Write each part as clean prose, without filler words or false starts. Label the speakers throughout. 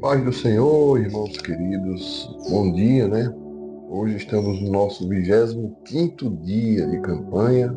Speaker 1: Paz do Senhor, irmãos queridos, bom dia, né? Hoje estamos no nosso 25º dia de campanha.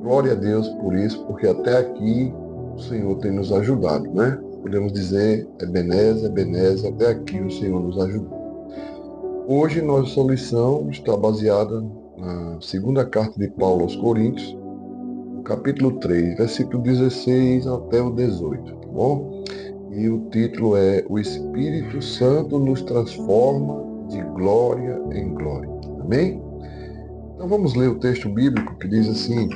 Speaker 1: Glória a Deus por isso, porque até aqui o Senhor tem nos ajudado, né? Podemos dizer, Ebenezer, Ebenezer, até aqui o Senhor nos ajudou. Hoje nossa lição está baseada na segunda carta de Paulo aos Coríntios, no capítulo 3, versículo 16 até o 18, tá bom? E o título é O Espírito Santo nos transforma de glória em glória. Amém? Então vamos ler o texto bíblico que diz assim: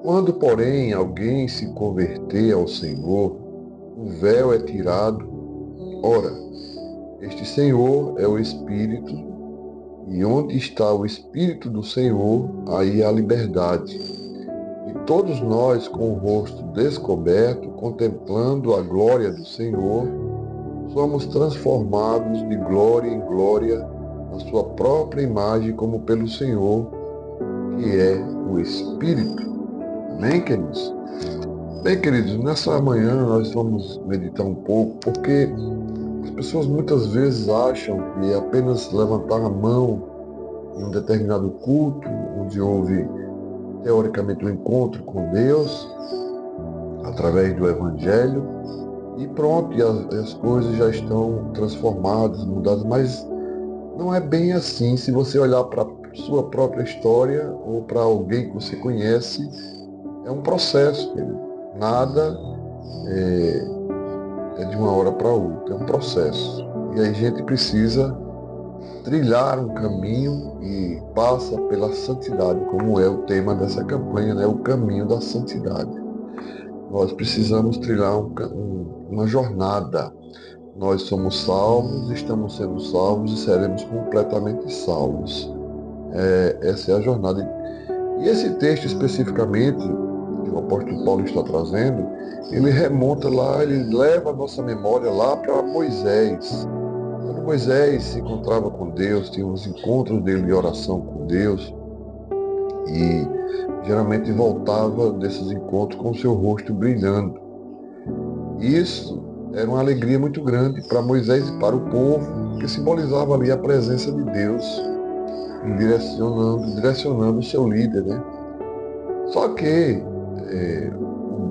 Speaker 1: Quando, porém, alguém se converter ao Senhor, o véu é tirado. Ora, este Senhor é o Espírito, e onde está o Espírito do Senhor, aí há liberdade. E todos nós, com o rosto descoberto, contemplando a glória do Senhor, somos transformados de glória em glória na sua própria imagem, como pelo Senhor, que é o Espírito. Amém, queridos? Bem, queridos, nessa manhã nós vamos meditar um pouco, porque as pessoas muitas vezes acham que apenas levantar a mão em um determinado culto, onde houve teoricamente um encontro com Deus, através do Evangelho, e pronto, e as coisas já estão transformadas, mudadas, mas não é bem assim. Se você olhar para a sua própria história ou para alguém que você conhece, é um processo, querido. Nada é de uma hora para outra, é um processo. E aí a gente precisa trilhar um caminho e passa pela santidade, como é o tema dessa campanha, né? O caminho da santidade. Nós precisamos trilhar uma jornada. Nós somos salvos, estamos sendo salvos e seremos completamente salvos. Essa é a jornada. E esse texto especificamente, que o apóstolo Paulo está trazendo, ele remonta lá, ele leva a nossa memória lá para Moisés. Quando Moisés se encontrava com Deus, tinha os encontros dele de oração com Deus, e geralmente voltava desses encontros com o seu rosto brilhando. Isso era uma alegria muito grande para Moisés e para o povo, que simbolizava ali a presença de Deus direcionando o seu líder, né? Só que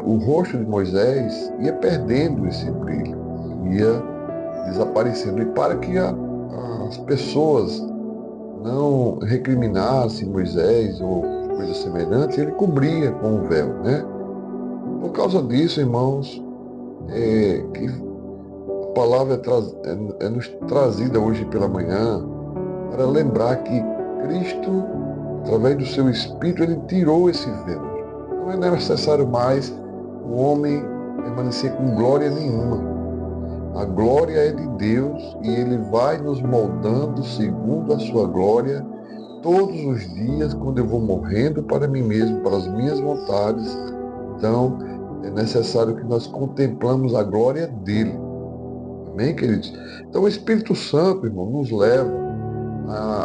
Speaker 1: o rosto de Moisés ia perdendo esse brilho, ia desaparecendo. E para que as pessoas não recriminassem Moisés ou coisa semelhante, ele cobria com o véu, né? Por causa disso, irmãos, que a palavra é nos trazida hoje pela manhã para lembrar que Cristo, através do seu Espírito, ele tirou esse véu. Não é necessário mais o homem permanecer com glória nenhuma. A glória é de Deus e ele vai nos moldando segundo a sua glória todos os dias, quando eu vou morrendo para mim mesmo, para as minhas vontades. Então, é necessário que nós contemplamos a glória dele. Amém, queridos? Então, o Espírito Santo, irmão, nos leva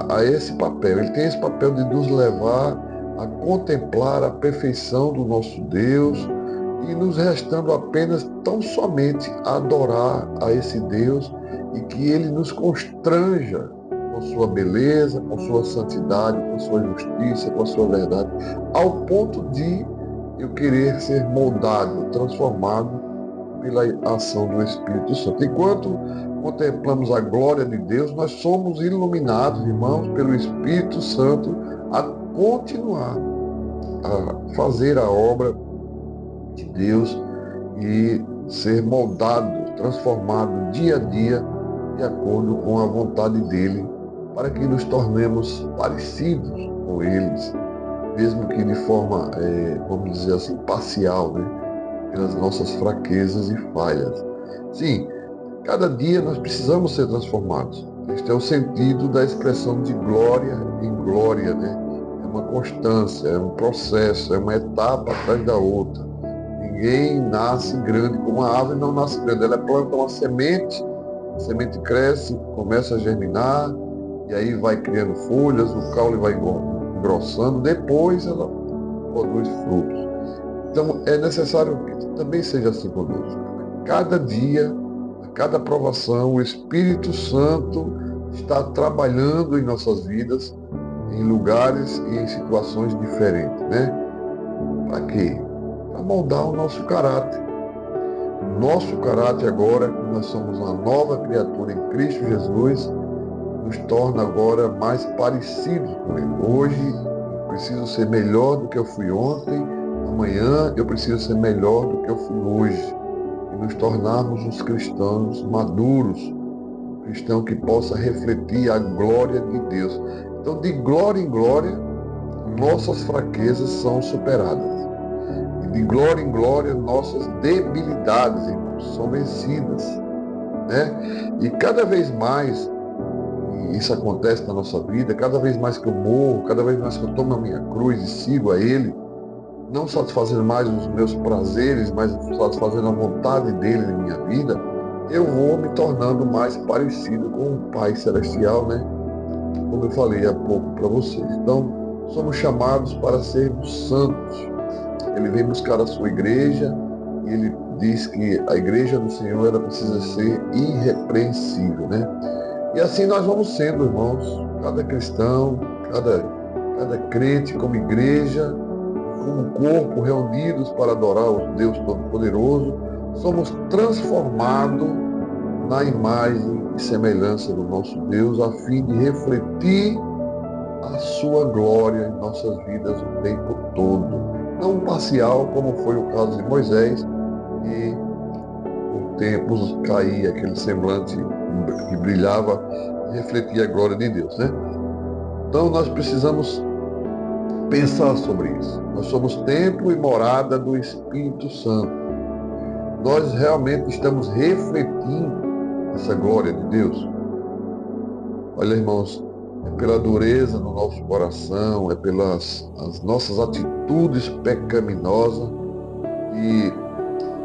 Speaker 1: a esse papel. Ele tem esse papel de nos levar a contemplar a perfeição do nosso Deus e nos restando apenas tão somente adorar a esse Deus e que ele nos constranja com sua beleza, com sua santidade, com sua justiça, com a sua verdade, ao ponto de eu querer ser moldado, transformado pela ação do Espírito Santo. Enquanto contemplamos a glória de Deus, nós somos iluminados, irmãos, pelo Espírito Santo a continuar a fazer a obra de Deus e ser moldado, transformado dia a dia de acordo com a vontade dele, para que nos tornemos parecidos com eles, mesmo que de forma, vamos dizer assim, parcial, né? Pelas nossas fraquezas e falhas. Sim, cada dia nós precisamos ser transformados. Este é o sentido da expressão de glória em glória, né? É uma constância, é um processo, é uma etapa atrás da outra. Ninguém nasce grande, como a árvore não nasce grande. Ela planta uma semente, a semente cresce, começa a germinar, e aí vai criando folhas, o caule vai engrossando, depois ela produz frutos. Então, é necessário que também seja assim conosco. cada dia, a cada provação, o Espírito Santo está trabalhando em nossas vidas, em lugares e em situações diferentes, né? Para quê? Para moldar o nosso caráter. Nosso caráter agora, que nós somos uma nova criatura em Cristo Jesus, nos torna agora mais parecidos com Ele. Hoje eu preciso ser melhor do que eu fui ontem, amanhã eu preciso ser melhor do que eu fui hoje. E nos tornarmos os cristãos maduros, cristão que possa refletir a glória de Deus. Então, de glória em glória, nossas fraquezas são superadas. E de glória em glória, nossas debilidades, irmãos, são vencidas, né? E cada vez mais isso acontece na nossa vida, cada vez mais que eu morro, cada vez mais que eu tomo a minha cruz e sigo a Ele, não satisfazendo mais os meus prazeres, mas satisfazendo a vontade dEle na minha vida, eu vou me tornando mais parecido com o Pai Celestial, né? Como eu falei há pouco para vocês. Então, somos chamados para sermos santos. Ele vem buscar a sua igreja e Ele diz que a igreja do Senhor ela precisa ser irrepreensível, né? E assim nós vamos sendo, irmãos, cada cristão, cada crente como igreja, como corpo reunidos para adorar o Deus Todo-Poderoso, somos transformados na imagem e semelhança do nosso Deus, a fim de refletir a sua glória em nossas vidas o tempo todo. Não parcial, como foi o caso de Moisés, e por tempos caía aquele semblante que brilhava e refletia a glória de Deus, né? Então nós precisamos pensar sobre isso. Nós somos templo e morada do Espírito Santo. Nós realmente estamos refletindo essa glória de Deus. Olha, irmãos, é pela dureza no nosso coração, é pelas as nossas atitudes pecaminosas que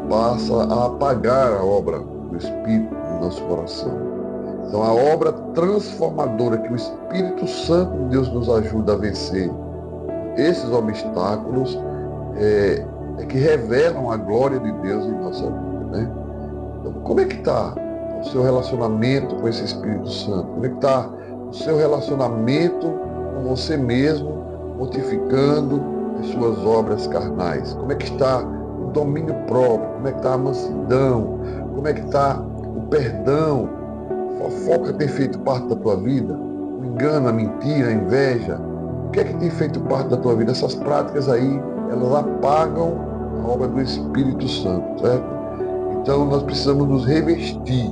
Speaker 1: passa a apagar a obra do Espírito no nosso coração. Então, a obra transformadora que o Espírito Santo de Deus nos ajuda a vencer esses obstáculos é que revelam a glória de Deus em nossa vida, né? Então, como é que está o seu relacionamento com esse Espírito Santo? Como é que está o seu relacionamento com você mesmo, mortificando as suas obras carnais? Como é que está o domínio próprio? Como é que está a mansidão? Como é que está o perdão? A fofoca tem feito parte da tua vida? O engano, a mentira, a inveja? O que é que tem feito parte da tua vida? Essas práticas aí, elas apagam a obra do Espírito Santo, certo? Então nós precisamos nos revestir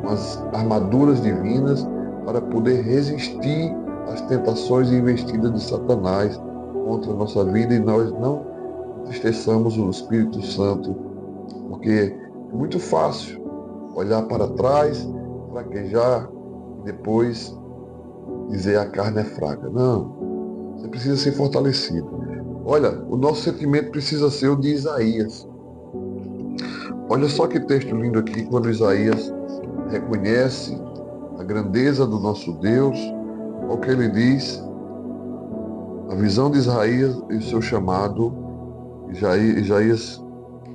Speaker 1: com as armaduras divinas para poder resistir às tentações e investidas de Satanás contra a nossa vida e nós não entristeçamos o Espírito Santo, porque é muito fácil olhar para trás, fraquejar e depois dizer a carne é fraca. Não, você precisa ser fortalecido. Olha, o nosso sentimento precisa ser o de Isaías. Olha só que texto lindo aqui, quando Isaías reconhece a grandeza do nosso Deus, o que ele diz, a visão de Isaías e o seu chamado. Isaías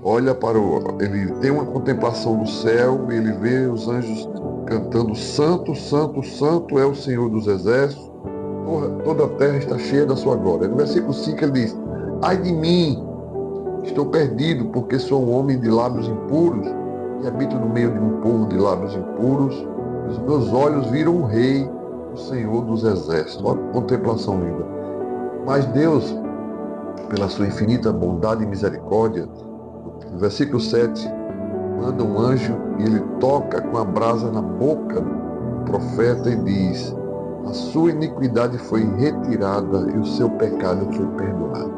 Speaker 1: olha para ele tem uma contemplação do céu e ele vê os anjos cantando santo, santo, santo é o Senhor dos exércitos, toda a terra está cheia da sua glória. No versículo 5 ele diz, ai de mim, estou perdido, porque sou um homem de lábios impuros e habito no meio de um povo de lábios impuros, e os meus olhos viram o Rei, o Senhor dos exércitos. Olha que contemplação linda. Mas Deus, pela sua infinita bondade e misericórdia, no versículo 7, manda um anjo e ele toca com a brasa na boca do profeta e diz, a sua iniquidade foi retirada e o seu pecado foi perdoado.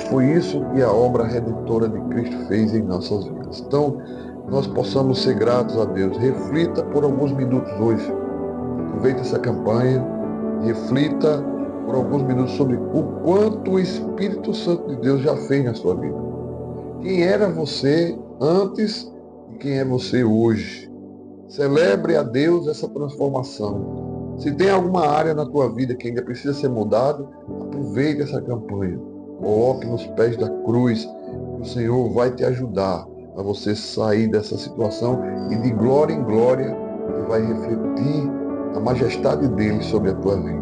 Speaker 1: Foi isso que a obra redentora de Cristo fez em nossas vidas. Então, nós possamos ser gratos a Deus. Reflita por alguns minutos hoje. Aproveite essa campanha, reflita por alguns minutos sobre o quanto o Espírito Santo de Deus já fez na sua vida. Quem era você antes e quem é você hoje. Celebre a Deus essa transformação. Se tem alguma área na tua vida que ainda precisa ser mudado, aproveite essa campanha. Coloque nos pés da cruz, que o Senhor vai te ajudar a você sair dessa situação e de glória em glória ele vai refletir a majestade dele sobre a tua vida.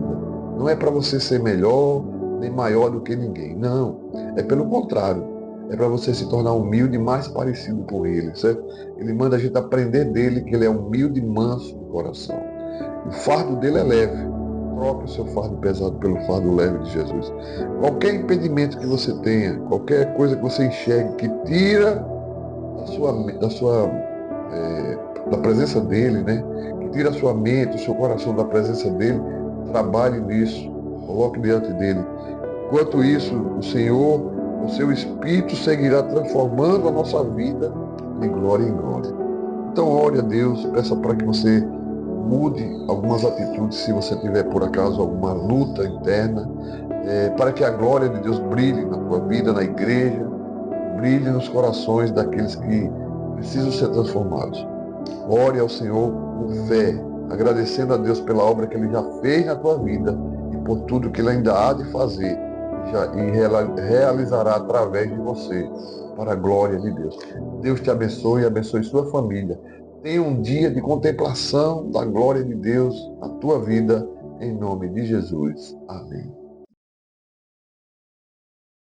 Speaker 1: Não é para você ser melhor nem maior do que ninguém, não. É pelo contrário. É para você se tornar humilde e mais parecido com ele, certo? Ele manda a gente aprender dele que ele é humilde e manso no coração. O fardo dele é leve. Troque o seu fardo pesado pelo fardo leve de Jesus. Qualquer impedimento que você tenha, qualquer coisa que você enxergue que tira da presença dele, né? Que tira a sua mente, o seu coração da presença dele, trabalhe nisso, coloque diante dele. Enquanto isso, o Senhor, o seu Espírito seguirá transformando a nossa vida de glória em glória. Então, ore a Deus, peça para que você mude algumas atitudes, se você tiver por acaso alguma luta interna, para que a glória de Deus brilhe na tua vida, na igreja, brilhe nos corações daqueles que precisam ser transformados. Ore ao Senhor com fé, agradecendo a Deus pela obra que Ele já fez na tua vida e por tudo que Ele ainda há de fazer e realizará através de você, para a glória de Deus. Deus te abençoe e abençoe sua família. Tenha um dia de contemplação da glória de Deus na tua vida, em nome de Jesus. Amém.